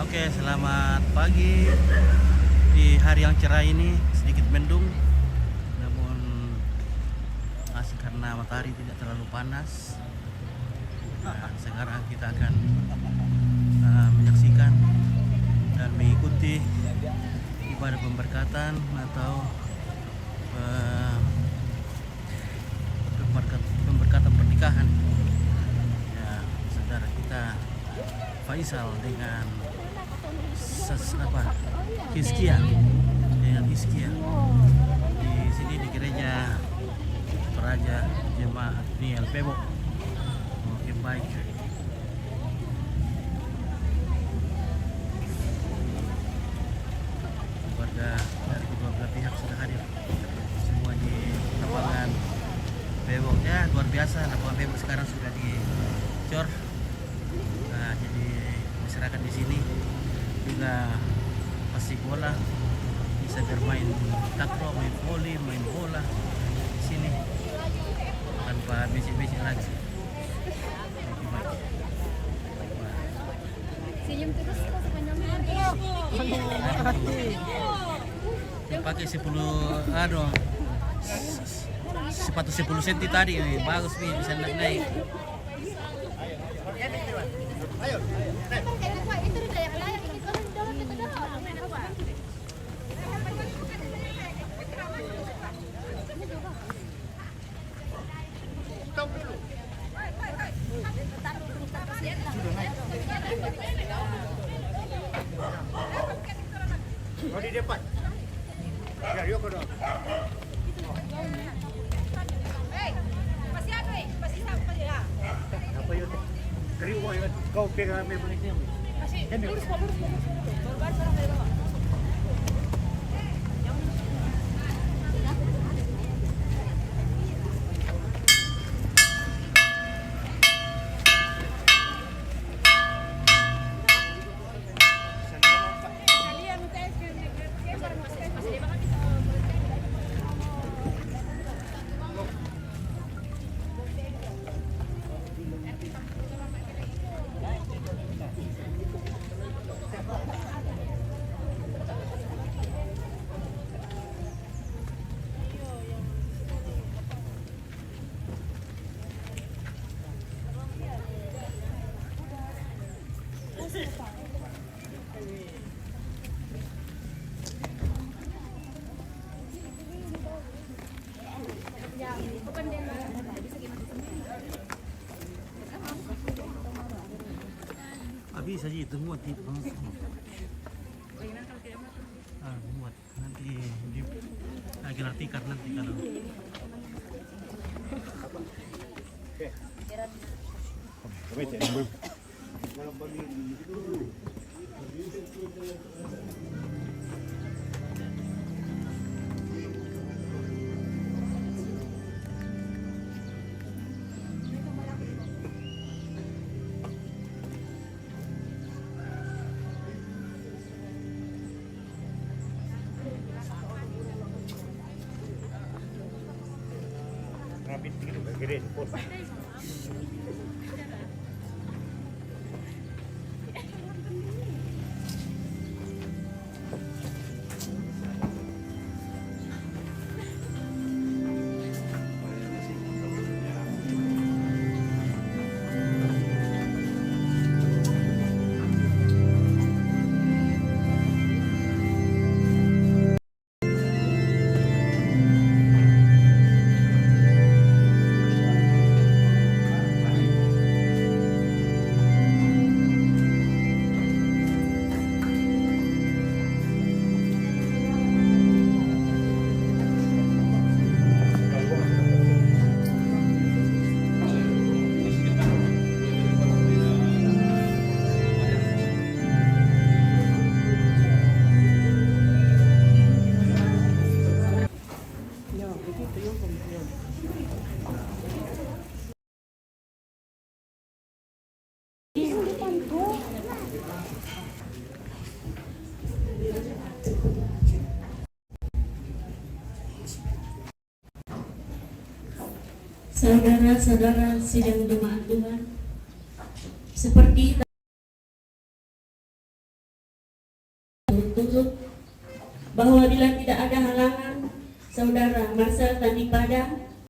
Oke, selamat pagi di hari yang cerah ini, sedikit mendung, namun masih karena matahari tidak terlalu panas. Nah, sekarang kita akan menyaksikan dan mengikuti ibadah pemberkatan atau pemberkatan pernikahan. Ya, saudara kita Faisal dengan Hizkia di sini di gereja Toraja Jemaat Niel Pebo. Oke, baik. Keluarga dari kedua belah pihak sudah hadir semua di lapangan Pebo. Ya, luar biasa, lapangan Pebo sekarang sudah dicor. Nah, jadi masyarakat di sini juga pasti bola, bisa bermain takraw, main voli, main bola di sini tanpa basic lagi. Senyum terus kok sepanjangnya. Yang pakai 10 sepatu 10 cm tadi bagus nih, bisa naik. Ayo. Itu layak ini kalau dalam itu dah. Stop dulu. Oh, di depan. Ya, yuk dong. Masih ada, masih sampai ya. Apa yuk? Keriu yuk. Kau pegang memangnya. Masih lurus. Baru sarang dari bawah. Bisa sih itu muat itu. Muat nanti gelar tikar nanti kalau. Rapid gitu, gede. Saudara-saudara sidang jemaat Tuhan, seperti menuntut bahwa bila tidak ada halangan, Saudara Marcel Tandipada